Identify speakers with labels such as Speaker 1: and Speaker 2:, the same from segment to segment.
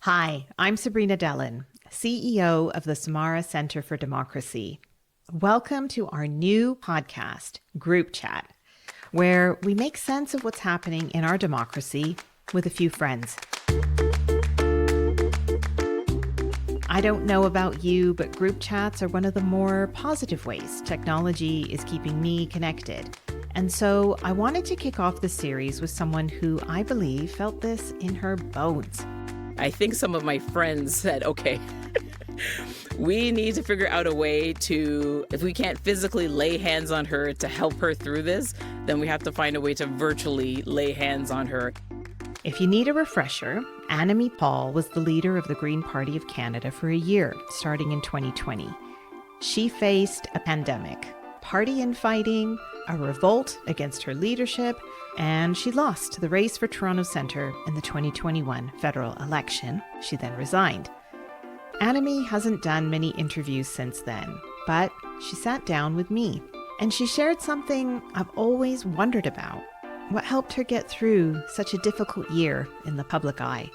Speaker 1: Hi, I'm Sabrina Dellin, CEO of the Samara Center for Democracy. Welcome to our new podcast, Group Chat, where we make sense of what's happening in our democracy with a few friends. I don't know about you, but group chats are one of the more positive ways technology is keeping me connected. And so I wanted to kick off the series with someone who I believe felt this in her bones.
Speaker 2: I think some of my friends said, okay, we need to figure out a way to, if we can't physically lay hands on her to help her through this, then we have to find a way to virtually lay hands on her.
Speaker 1: If you need a refresher, Annamie Paul was the leader of the Green Party of Canada for a year, starting in 2020. She faced a pandemic, party infighting, a revolt against her leadership, and she lost the race for Toronto Centre in the 2021 federal election. She then resigned. Annamie hasn't done many interviews since then, but she sat down with me, and she shared something I've always wondered about. What helped her get through such a difficult year in the public eye?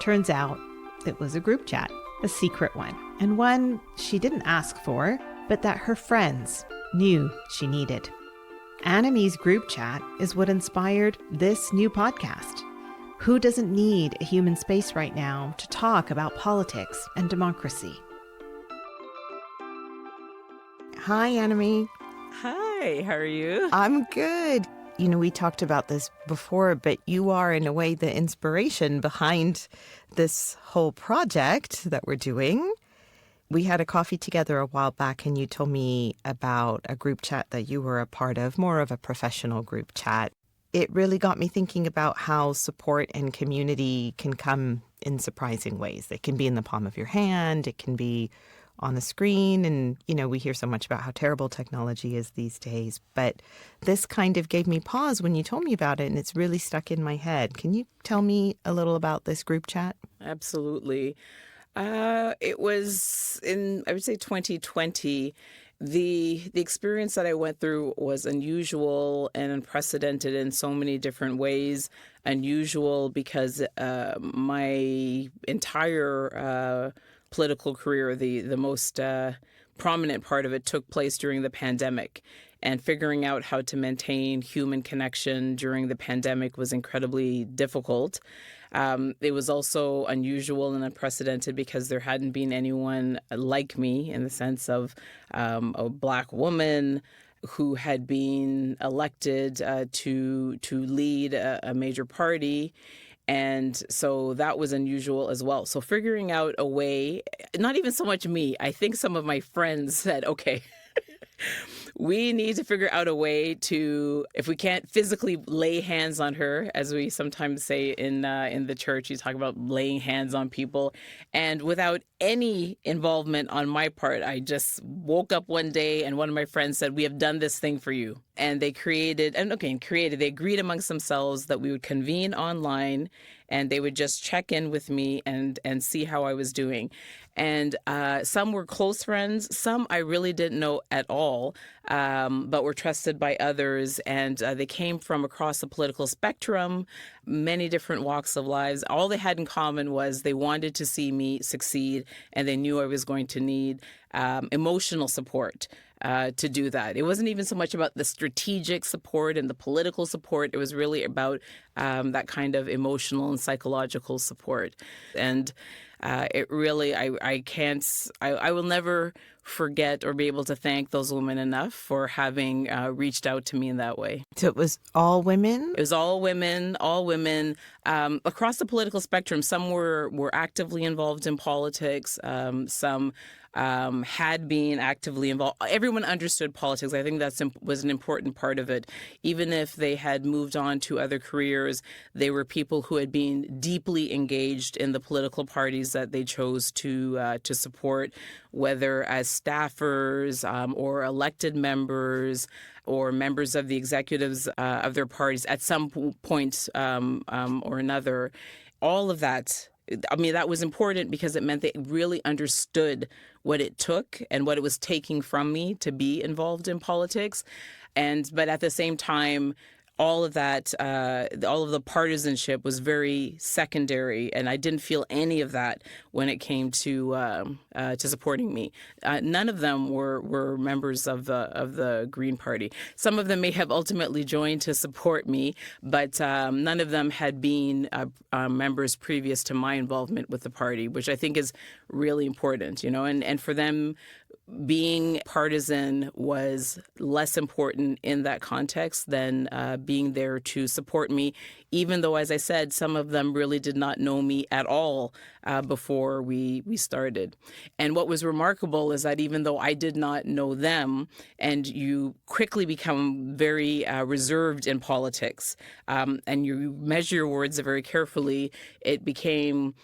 Speaker 1: Turns out it was a group chat, a secret one, and one she didn't ask for, but that her friends knew she needed. Annamie's group chat is what inspired this new podcast. Who doesn't need a human space right now to talk about politics and democracy? Hi, Annamie.
Speaker 2: Hi, how are you?
Speaker 1: I'm good. You know, we talked about this before, but you are, in a way, the inspiration behind this whole project that we're doing. We had a coffee together a while back, and you told me about a group chat that you were a part of, more of a professional group chat. It really got me thinking about how support and community can come in surprising ways. It can be in the palm of your hand. It can be on the screen. And, you know, we hear so much about how terrible technology is these days. But this kind of gave me pause when you told me about it, and it's really stuck in my head. Can you tell me a little about this group chat?
Speaker 2: Absolutely. It was in, I would say, 2020. The experience that I went through was unusual and unprecedented in so many different ways. Unusual because my entire political career, the most prominent part of it, took place during the pandemic. And figuring out how to maintain human connection during the pandemic was incredibly difficult. It was also unusual and unprecedented because there hadn't been anyone like me, in the sense of a Black woman who had been elected to lead a major party. And so that was unusual as well. So figuring out a way, not even so much me, I think some of my friends said, okay, we need to figure out a way to, if we can't physically lay hands on her, as we sometimes say in the church, you talk about laying hands on people, and without any involvement on my part, I just woke up one day and one of my friends said, we have done this thing for you. And they they agreed amongst themselves that we would convene online and they would just check in with me and see how I was doing. And some were close friends, some I really didn't know at all, but were trusted by others. And they came from across the political spectrum, many different walks of lives. All they had in common was they wanted to see me succeed, and they knew I was going to need emotional support to do that. It wasn't even so much about the strategic support and the political support. It was really about that kind of emotional and psychological support. And it really, I will never forget or be able to thank those women enough for having reached out to me in that way.
Speaker 1: So it was all women?
Speaker 2: It was all women across the political spectrum. Some were actively involved in politics. Some had been actively involved. Everyone understood politics. I think that was an important part of it. Even if they had moved on to other careers, they were people who had been deeply engaged in the political parties that they chose to support, whether as staffers or elected members or members of the executives of their parties at some point or another. All of that, I mean, that was important because it meant they really understood what it took and what it was taking from me to be involved in politics. But at the same time, all of that, all of the partisanship was very secondary, and I didn't feel any of that when it came to supporting me. None of them were members of the Green Party. Some of them may have ultimately joined to support me, but none of them had been members previous to my involvement with the party, which I think is really important, and for them, being partisan was less important in that context than being there to support me, even though, as I said, some of them really did not know me at all before we started. And what was remarkable is that even though I did not know them, and you quickly become very reserved in politics, and you measure your words very carefully, it became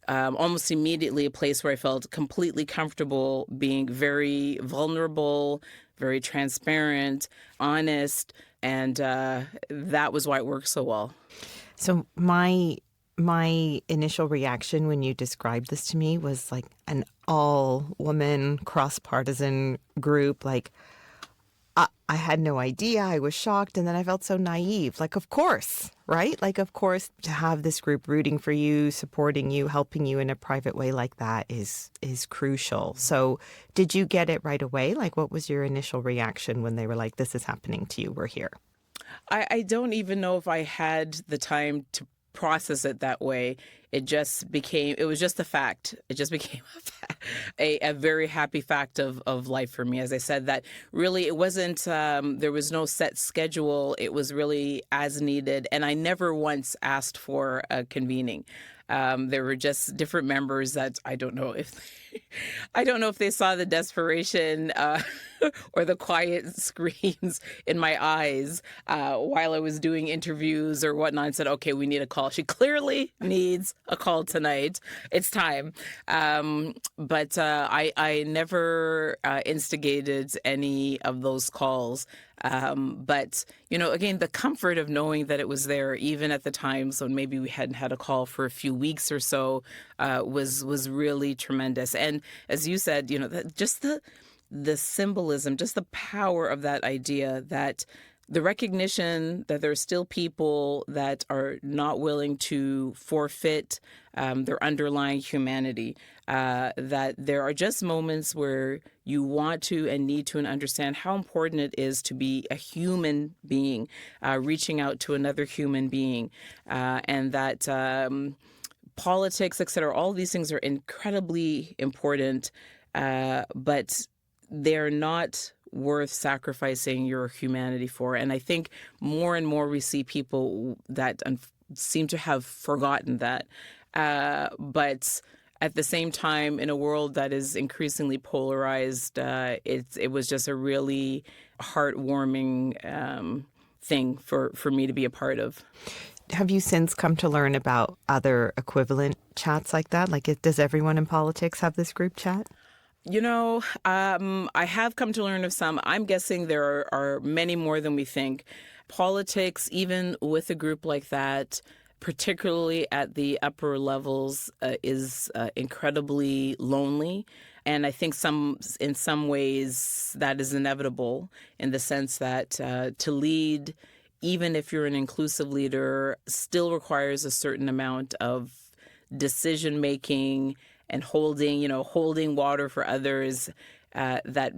Speaker 2: almost immediately a place where I felt completely comfortable being very vulnerable, very transparent, honest, and that was why it worked so well.
Speaker 1: So my initial reaction when you described this to me was like an all-woman cross-partisan group. Like, I had no idea. I was shocked. And then I felt so naive. Like, of course, right? Like, of course, to have this group rooting for you, supporting you, helping you in a private way like that is crucial. So did you get it right away? Like, what was your initial reaction when they were like, this is happening to you, we're here?
Speaker 2: I don't even know if I had the time to process it that way. It was just a fact. It just became a very happy fact of life for me. As I said, that really it wasn't, there was no set schedule. It was really as needed. And I never once asked for a convening. There were just different members that I don't know if they saw the desperation or the quiet screams in my eyes while I was doing interviews or whatnot, and said, okay, we need a call. She clearly needs a call tonight. It's time. But I never instigated any of those calls. But, again, the comfort of knowing that it was there, even at the times when maybe we hadn't had a call for a few weeks or so, was really tremendous. And as you said, just the symbolism, just the power of that idea, that the recognition that there are still people that are not willing to forfeit their underlying humanity, that there are just moments where you want to and need to and understand how important it is to be a human being, reaching out to another human being, and that politics, et cetera, all these things are incredibly important, but they're not worth sacrificing your humanity for. And I think more and more we see people that seem to have forgotten that. But at the same time, in a world that is increasingly polarized, it was just a really heartwarming thing for me to be a part of.
Speaker 1: Have you since come to learn about other equivalent chats like that? Like, does everyone in politics have this group chat?
Speaker 2: I have come to learn of some. I'm guessing there are many more than we think. Politics, even with a group like that, particularly at the upper levels, is incredibly lonely. And I think in some ways that is inevitable, in the sense that to lead, even if you're an inclusive leader, still requires a certain amount of decision making and holding water for others, that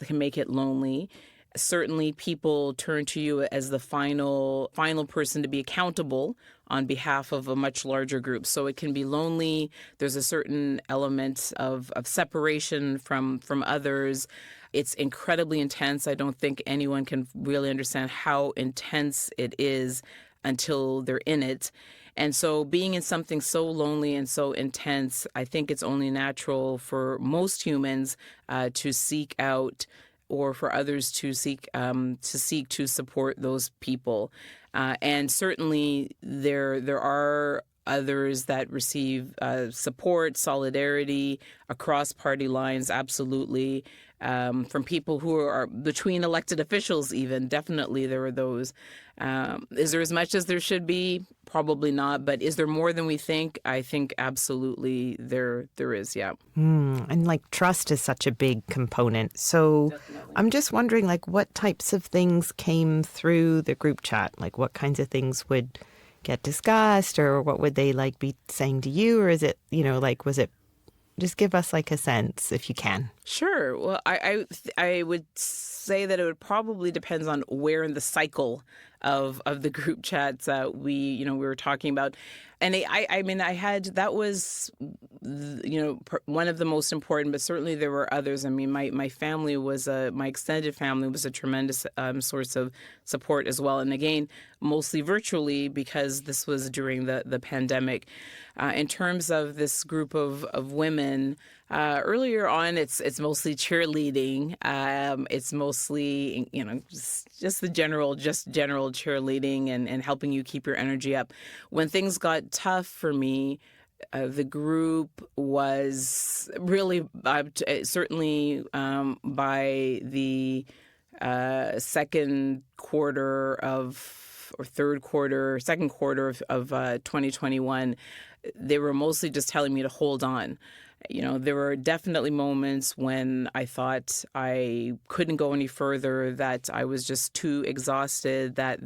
Speaker 2: can make it lonely. Certainly, people turn to you as the final person to be accountable on behalf of a much larger group. So it can be lonely. There's a certain element of separation from others. It's incredibly intense. I don't think anyone can really understand how intense it is until they're in it. And so being in something so lonely and so intense, I think it's only natural for most humans to seek out, or for others to seek to support those people. And certainly there are others that receive support, solidarity across party lines, absolutely. from people who are between elected officials even. Definitely there were those. Is there as much as there should be? Probably not. But is there more than we think? I think absolutely there is, yeah.
Speaker 1: And like trust is such a big component. So
Speaker 2: Definitely.
Speaker 1: I'm just wondering, like, what types of things came through the group chat? Like, what kinds of things would get discussed, or what would they like be saying to you? Or is it, like, was it, just give us like a sense if you can.
Speaker 2: Sure. Well, I would say that it would probably depends on where in the cycle of the group chats we were talking about, and I mean I had that was one of the most important, but certainly there were others. I mean my family was my extended family was a tremendous source of support as well, and again mostly virtually because this was during the pandemic. In terms of this group of women. Earlier on, it's mostly cheerleading. It's mostly just general cheerleading and helping you keep your energy up. When things got tough for me, the group was really certainly by the second quarter second quarter of 2021, they were mostly just telling me to hold on. There were definitely moments when I thought I couldn't go any further, that I was just too exhausted, that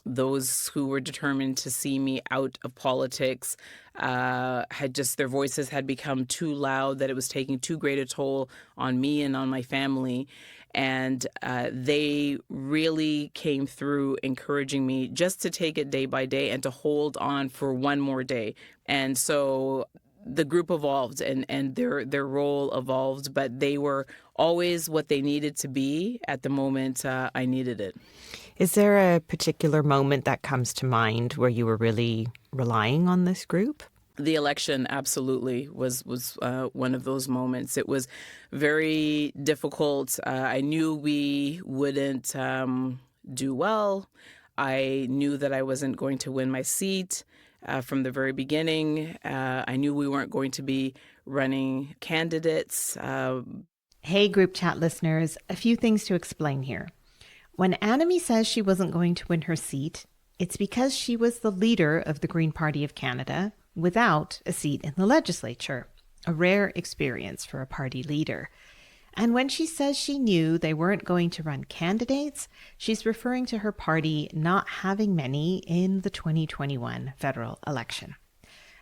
Speaker 2: those who were determined to see me out of politics had just, their voices had become too loud, that it was taking too great a toll on me and on my family. And they really came through encouraging me just to take it day by day and to hold on for one more day. And so the group evolved and their role evolved, but they were always what they needed to be at the moment I needed it.
Speaker 1: Is there a particular moment that comes to mind where you were really relying on this group?
Speaker 2: The election absolutely was one of those moments. It was very difficult. I knew we wouldn't do well. I knew that I wasn't going to win my seat. From the very beginning, I knew we weren't going to be running candidates.
Speaker 1: Hey, group chat listeners, a few things to explain here. When Annamie says she wasn't going to win her seat, it's because she was the leader of the Green Party of Canada without a seat in the legislature, a rare experience for a party leader. And when she says she knew they weren't going to run candidates, she's referring to her party not having many in the 2021 federal election.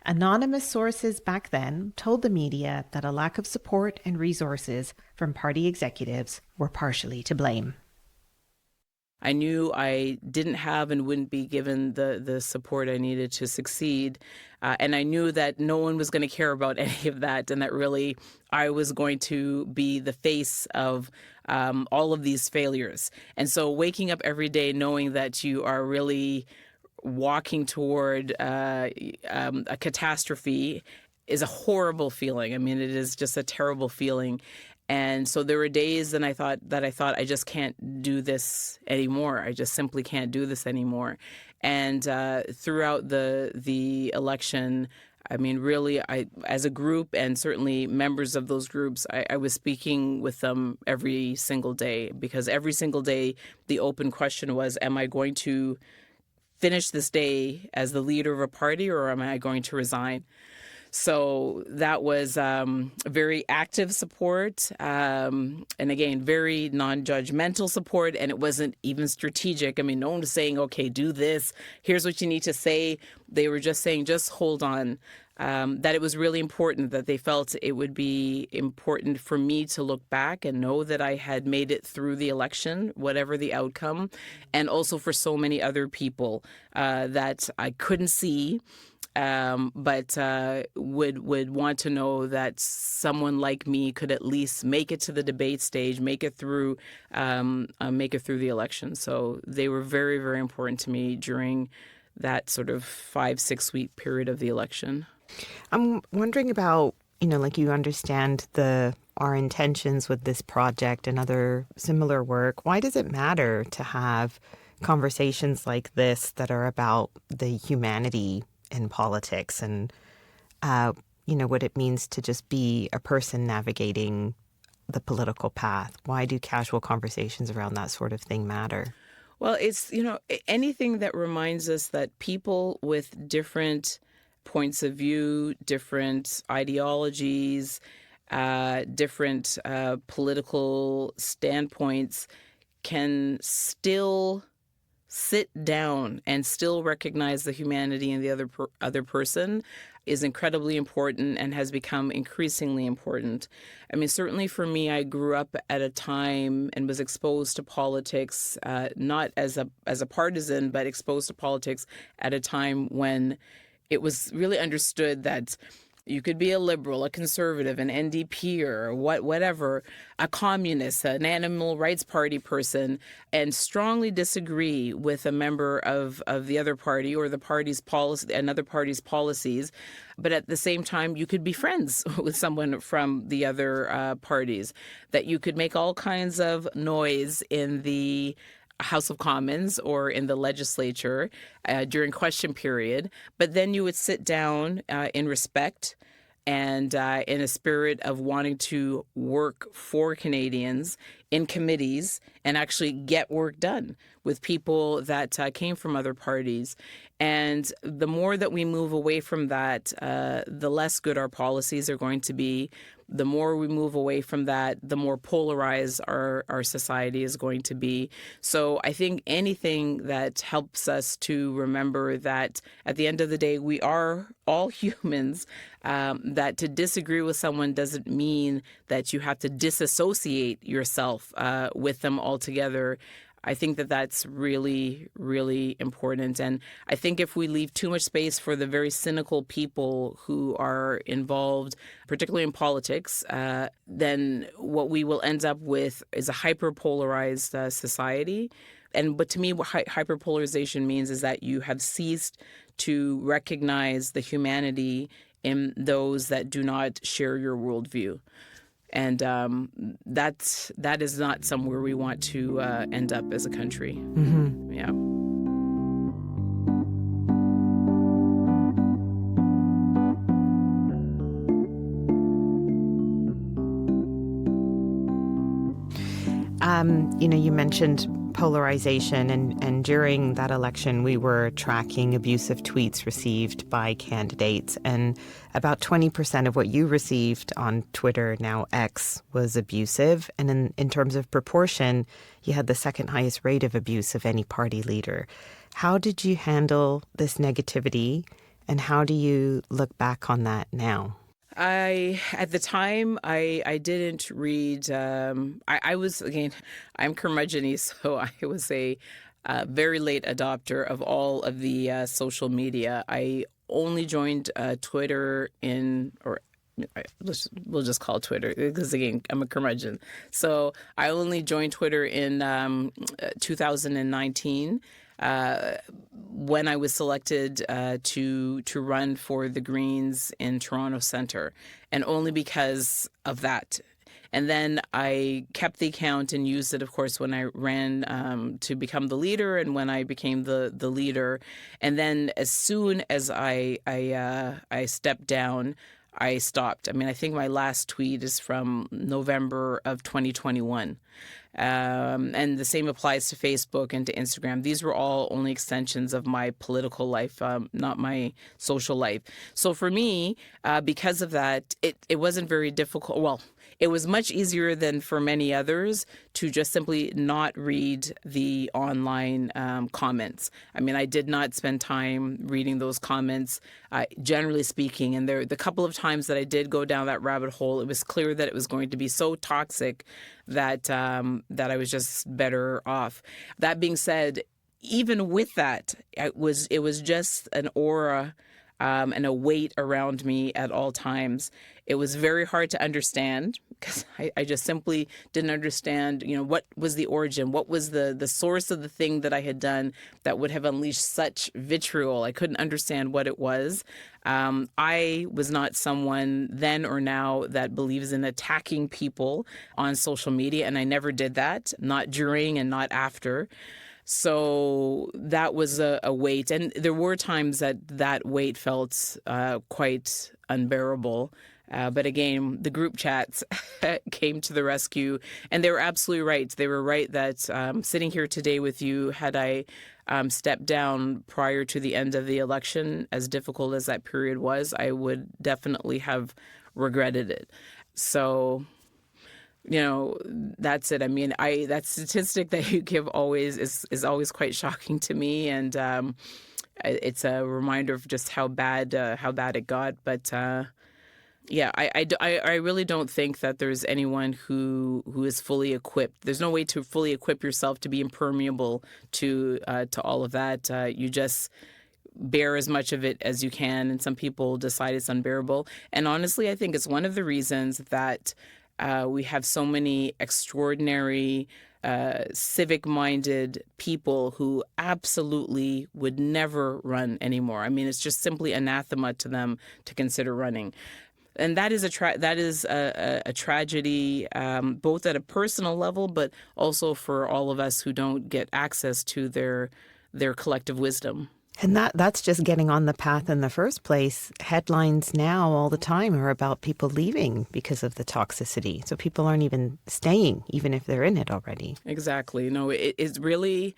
Speaker 1: Anonymous sources back then told the media that a lack of support and resources from party executives were partially to blame.
Speaker 2: I knew I didn't have and wouldn't be given the support I needed to succeed. And I knew that no one was going to care about any of that, and that really I was going to be the face of all of these failures. And so waking up every day knowing that you are really walking toward a catastrophe is a horrible feeling. I mean, it is just a terrible feeling. And so there were days and I thought I just can't do this anymore. I just simply can't do this anymore. And throughout the election, I mean, really, as a group and certainly members of those groups, I was speaking with them every single day, because every single day the open question was, am I going to finish this day as the leader of a party, or am I going to resign? So that was very active support, and again, very non-judgmental support, and it wasn't even strategic. I mean, no one was saying, okay, do this, here's what you need to say. They were just saying, just hold on, that it was really important, that they felt it would be important for me to look back and know that I had made it through the election, whatever the outcome, and also for so many other people that I couldn't see, but would want to know that someone like me could at least make it to the debate stage, make it through the election. So they were very, very important to me during that sort of 5-6 week period of the election.
Speaker 1: I'm wondering about, like, you understand our intentions with this project and other similar work. Why does it matter to have conversations like this that are about the humanity in politics and, what it means to just be a person navigating the political path? Why do casual conversations around that sort of thing matter?
Speaker 2: Well, it's, anything that reminds us that people with different points of view, different ideologies, different political standpoints can still sit down and still recognize the humanity in the other person is incredibly important and has become increasingly important. I mean, certainly for me, I grew up at a time and was exposed to politics, not as a partisan, but exposed to politics at a time when it was really understood that you could be a liberal, a conservative, an NDP or whatever, a communist, an animal rights party person, and strongly disagree with a member of the other party or the party's policy, another party's policies. But at the same time, you could be friends with someone from the other parties, that you could make all kinds of noise in the House of Commons or in the legislature during question period, but then you would sit down in respect and in a spirit of wanting to work for Canadians in committees and actually get work done with people that came from other parties. And the more that we move away from that, the less good our policies are going to be. The more we move away from that, the more polarized our society is going to be. So I think anything that helps us to remember that at the end of the day, we are all humans, that to disagree with someone doesn't mean that you have to disassociate yourself with them altogether. I think that that's really, really important. And I think if we leave too much space for the very cynical people who are involved, particularly in politics, then what we will end up with is a hyper-polarized society. But to me, what hyperpolarization means is that you have ceased to recognize the humanity in those that do not share your worldview. And that is not somewhere we want to end up as a country. Mm-hmm. Yeah.
Speaker 1: You mentioned polarization, and during that election, we were tracking abusive tweets received by candidates, and about 20% of what you received on Twitter, now X, was abusive. And in terms of proportion, you had the second highest rate of abuse of any party leader. How did you handle this negativity, and how do you look back on that now?
Speaker 2: At the time, I didn't read. I was, again, I'm curmudgeon-y, so I was a very late adopter of all of the social media. I only joined Twitter we'll just call it Twitter because, again, I'm a curmudgeon. So I only joined Twitter in 2019. When I was selected to run for the Greens in Toronto Centre, and only because of that. And then I kept the account and used it, of course, when I ran to become the leader and when I became the leader. And then as soon as I stepped down, I stopped. I mean, I think my last tweet is from November of 2021. And the same applies to Facebook and to Instagram. These were all only extensions of my political life, not my social life. So for me, because of that, it wasn't very difficult. Well, it was much easier than for many others to just simply not read the online comments. I mean, I did not spend time reading those comments, generally speaking. And the couple of times that I did go down that rabbit hole, it was clear that it was going to be so toxic that I was just better off. That being said, even with that, it was just an aura and a weight around me at all times. It was very hard to understand because I just simply didn't understand, what was the origin, what was the source of the thing that I had done that would have unleashed such vitriol. I couldn't understand what it was. I was not someone then or now that believes in attacking people on social media, and I never did that, not during and not after. So that was a weight. And there were times that weight felt quite unbearable. But again, the group chats came to the rescue, and they were absolutely right. They were right that sitting here today with you, had I stepped down prior to the end of the election, as difficult as that period was, I would definitely have regretted it. So, that's it. I mean, that statistic that you give always is always quite shocking to me, and it's a reminder of just how bad it got. But yeah, I really don't think that there's anyone who is fully equipped. There's no way to fully equip yourself to be impermeable to all of that. You just bear as much of it as you can, and some people decide it's unbearable. And honestly, I think it's one of the reasons that we have so many extraordinary, civic-minded people who absolutely would never run anymore. I mean, it's just simply anathema to them to consider running. And that is a tragedy, both at a personal level, but also for all of us who don't get access to their collective wisdom.
Speaker 1: And that's just getting on the path in the first place. Headlines now all the time are about people leaving because of the toxicity. So people aren't even staying, even if they're in it already.
Speaker 2: Exactly. No, it's really,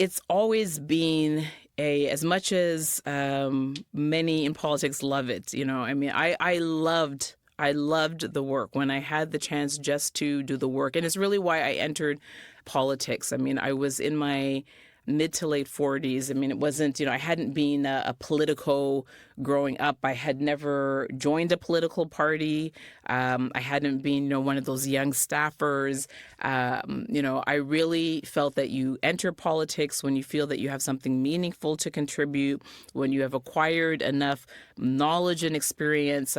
Speaker 2: it's always been as much as many in politics love it. I mean, I loved the work when I had the chance just to do the work. And it's really why I entered politics. I mean, I was in my mid to late 40s. I mean, it wasn't, I hadn't been a politico growing up. I had never joined a political party. I hadn't been, one of those young staffers. I really felt that you enter politics when you feel that you have something meaningful to contribute, when you have acquired enough knowledge and experience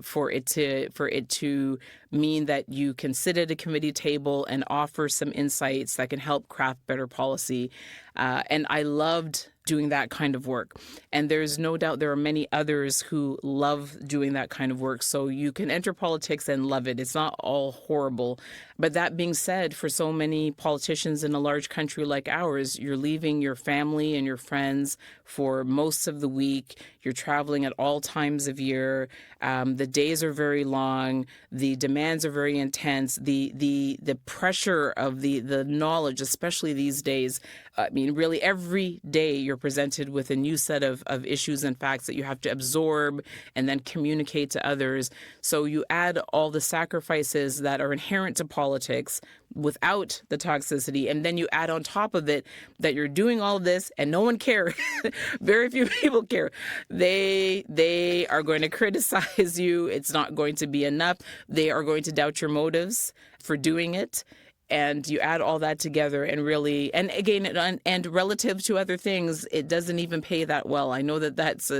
Speaker 2: for it to mean that you can sit at a committee table and offer some insights that can help craft better policy. And I loved doing that kind of work. And there's no doubt there are many others who love doing that kind of work. So you can enter politics and love it. It's not all horrible. But that being said, for so many politicians in a large country like ours, you're leaving your family and your friends for most of the week. You're traveling at all times of year. The days are very long. The demands are very intense. The pressure of the knowledge, especially these days. I mean, really every day you're presented with a new set of issues and facts that you have to absorb and then communicate to others. So you add all the sacrifices that are inherent to politics without the toxicity, and then you add on top of it that you're doing all of this and no one cares. Very few people care. They are going to criticize you. It's not going to be enough. They are going to doubt your motives for doing it. And you add all that together and really, and again, and relative to other things, it doesn't even pay that well. I know that's,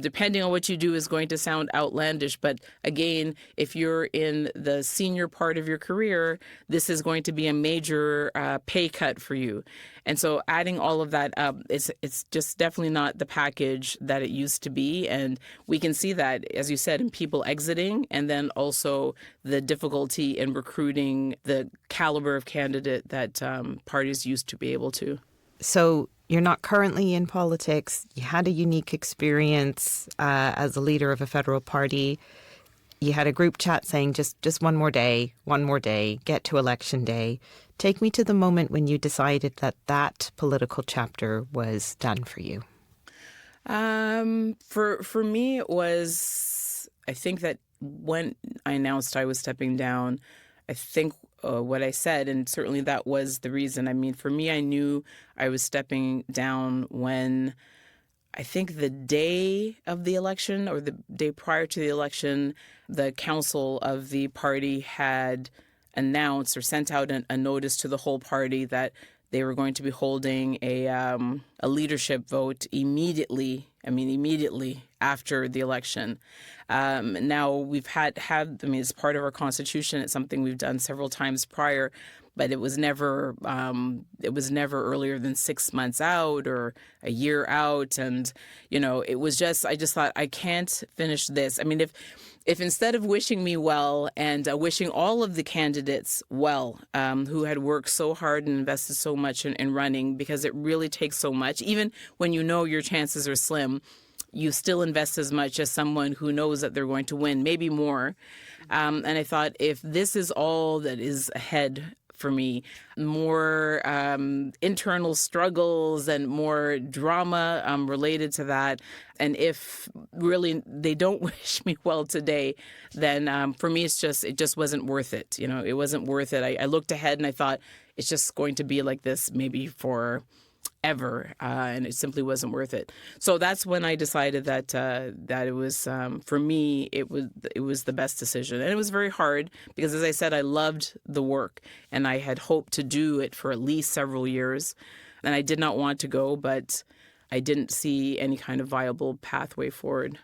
Speaker 2: depending on what you do, is going to sound outlandish. But again, if you're in the senior part of your career, this is going to be a major pay cut for you. And so adding all of that up, it's just definitely not the package that it used to be. And we can see that, as you said, in people exiting, and then also the difficulty in recruiting the caliber of candidate that parties used to be able to.
Speaker 1: So you're not currently in politics. You had a unique experience as a leader of a federal party. You had a group chat saying just one more day, get to election day. Take me to the moment when you decided that political chapter was done for you.
Speaker 2: For me, it was, I think that when I announced I was stepping down, I think what I said, and certainly that was the reason. I mean, for me, I knew I was stepping down when I think the day of the election or the day prior to the election, the council of the party had announced or sent out a notice to the whole party that they were going to be holding a leadership vote immediately after the election. Now we've had, it's part of our constitution. It's something we've done several times prior, but it was never earlier than 6 months out or a year out. And, it was I just thought, I can't finish this. I mean, if instead of wishing me well and wishing all of the candidates well, who had worked so hard and invested so much in running, because it really takes so much, even when your chances are slim, you still invest as much as someone who knows that they're going to win, maybe more. And I thought, if this is all that is ahead for me, more internal struggles and more drama related to that, and if really they don't wish me well today, then for me it just wasn't worth it. It wasn't worth it. I looked ahead and I thought, it's just going to be like this maybe for ever, and it simply wasn't worth it. So that's when I decided that it was, for me, it was the best decision. And it was very hard because, as I said, I loved the work and I had hoped to do it for at least several years. And I did not want to go, but I didn't see any kind of viable pathway forward.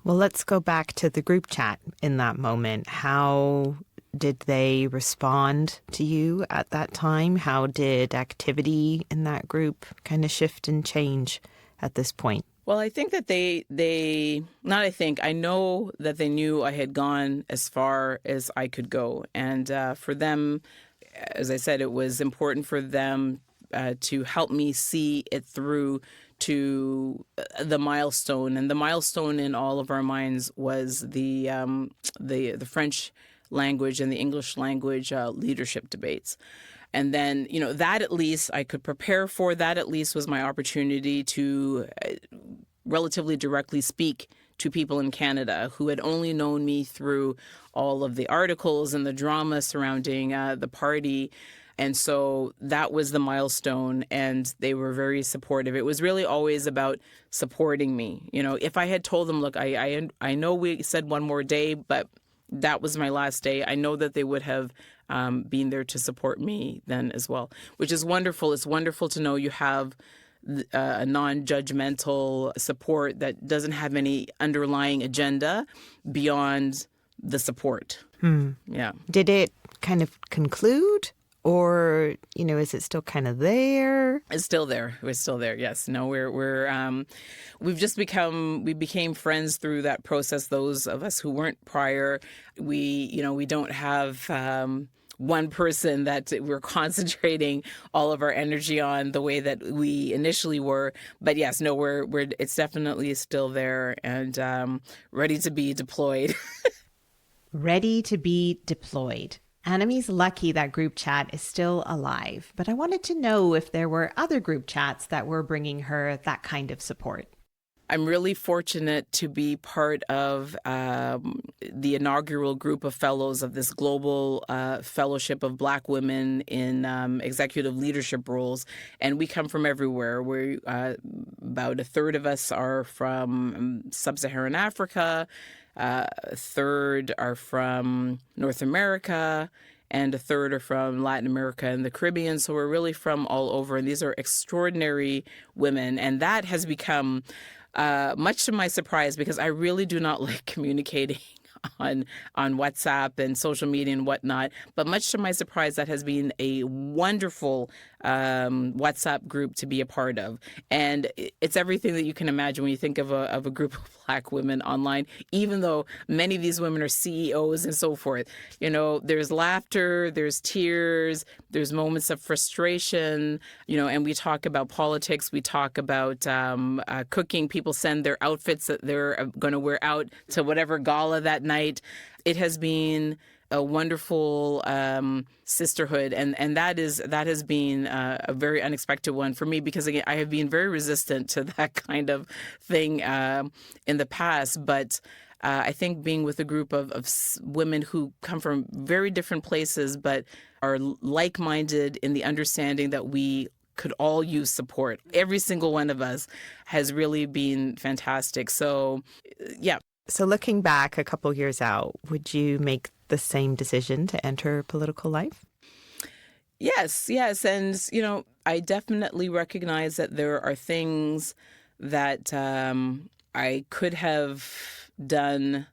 Speaker 1: Well, let's go back to the group chat in that moment. How did they respond to you at that time? How did activity in that group kind of shift and change at this point?
Speaker 2: Well, I think that I know that they knew I had gone as far as I could go. And for them, as I said, it was important for them to help me see it through to the milestone. And the milestone in all of our minds was the French language and the English language leadership debates. And then, that at least I could prepare for. That at least was my opportunity to relatively directly speak to people in Canada who had only known me through all of the articles and the drama surrounding the party. And so that was the milestone, and they were very supportive. It was really always about supporting me. If I had told them, look, I know we said one more day, but that was my last day, I know that they would have been there to support me then as well, which is wonderful. It's wonderful to know you have a non-judgmental support that doesn't have any underlying agenda beyond the support. Yeah.
Speaker 1: Did it kind of conclude? Or, is it still kind of there?
Speaker 2: It's still there. We're still there. Yes. No, we became friends through that process. Those of us who weren't prior, we don't have one person that we're concentrating all of our energy on the way that we initially were. But yes, no, it's definitely still there and ready to be deployed.
Speaker 1: Ready to be deployed. Annamie's lucky that group chat is still alive, but I wanted to know if there were other group chats that were bringing her that kind of support.
Speaker 2: I'm really fortunate to be part of the inaugural group of fellows of this global fellowship of Black women in executive leadership roles. And we come from everywhere. About a third of us are from sub-Saharan Africa, a third are from North America, and a third are from Latin America and the Caribbean. So we're really from all over. And these are extraordinary women. And that has become, much to my surprise, because I really do not like communicating on WhatsApp and social media and whatnot. But much to my surprise, that has been a wonderful WhatsApp group to be a part of. And it's everything that you can imagine when you think of a group of Black women online, even though many of these women are CEOs and so forth. There's laughter, there's tears, there's moments of frustration, and we talk about politics, we talk about cooking. People send their outfits that they're going to wear out to whatever gala that night. It has been a wonderful sisterhood, and that has been a very unexpected one for me, because again, I have been very resistant to that kind of thing in the past. But I think being with a group of women who come from very different places but are like-minded in the understanding that we could all use support, every single one of us, has really been fantastic. So, yeah.
Speaker 1: So looking back a couple years out, would you make the same decision to enter political life?
Speaker 2: Yes. And, I definitely recognize that there are things that I could have done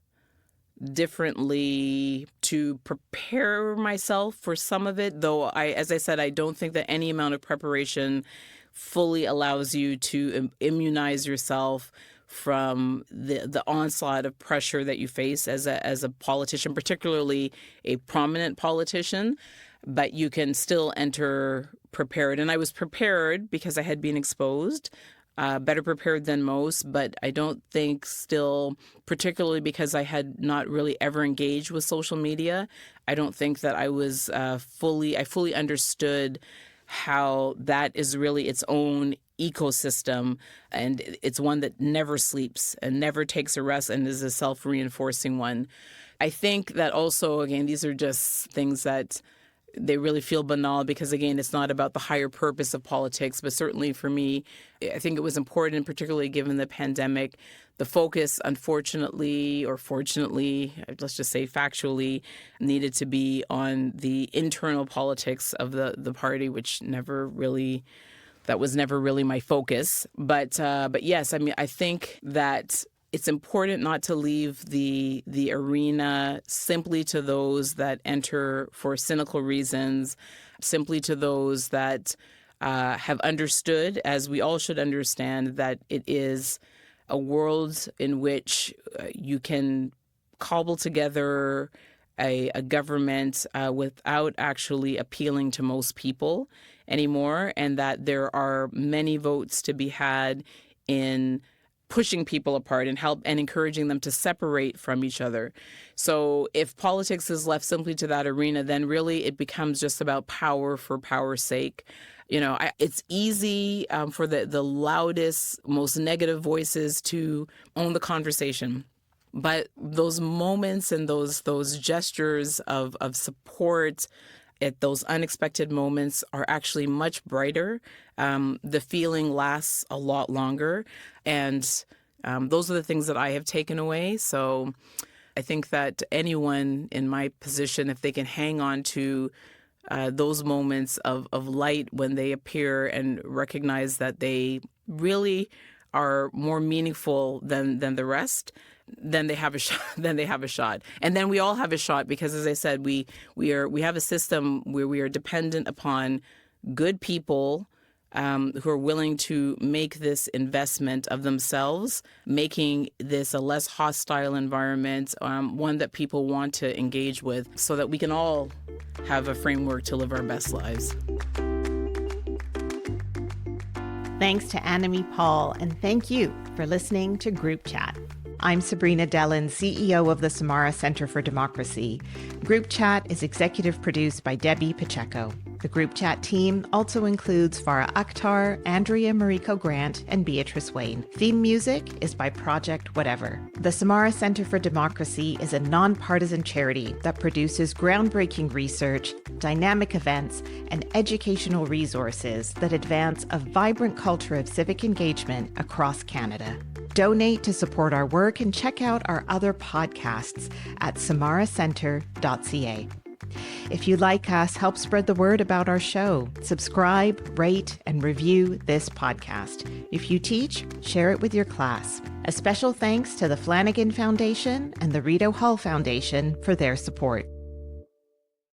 Speaker 2: differently to prepare myself for some of it, though as I said, I don't think that any amount of preparation fully allows you to immunize yourself from the onslaught of pressure that you face as a politician, particularly a prominent politician. But you can still enter prepared. And I was prepared because I had been exposed better prepared than most, but I don't think still, particularly because I had not really ever engaged with social media, I don't think that I was I fully understood how that is really its own ecosystem, and it's one that never sleeps and never takes a rest and is a self-reinforcing one. I think that also, again, these are just things that they really feel banal because, again, it's not about the higher purpose of politics. But certainly for me, I think it was important, particularly given the pandemic, the focus, unfortunately, or fortunately, let's just say factually, needed to be on the internal politics of the party, which that was never really my focus. But yes, I mean, I think that it's important not to leave the arena simply to those that enter for cynical reasons, simply to those that have understood, as we all should understand, that it is a world in which you can cobble together a government without actually appealing to most people anymore, and that there are many votes to be had in pushing people apart and encouraging them to separate from each other. So if politics is left simply to that arena, then really it becomes just about power for power's sake. It's easy for the loudest, most negative voices to own the conversation. But those moments and those gestures of support at those unexpected moments are actually much brighter. The feeling lasts a lot longer. And those are the things that I have taken away. So I think that anyone in my position, if they can hang on to those moments of light when they appear and recognize that they really are more meaningful than the rest, then they have a shot. And then we all have a shot because, as I said, we have a system where we are dependent upon good people who are willing to make this investment of themselves, making this a less hostile environment, one that people want to engage with, so that we can all have a framework to live our best lives.
Speaker 1: Thanks to Annamie Paul, and thank you for listening to Group Chat. I'm Sabrina Dellin, CEO of the Samara Center for Democracy. Group Chat is executive produced by Debbie Pacheco. The Group Chat team also includes Farah Akhtar, Andrea Mariko Grant, and Beatrice Wayne. Theme music is by Project Whatever. The Samara Center for Democracy is a nonpartisan charity that produces groundbreaking research, dynamic events, and educational resources that advance a vibrant culture of civic engagement across Canada. Donate to support our work and check out our other podcasts at samaracenter.ca. If you like us, help spread the word about our show. Subscribe, rate, and review this podcast. If you teach, share it with your class. A special thanks to the Flanagan Foundation and the Rito Hull Foundation for their support.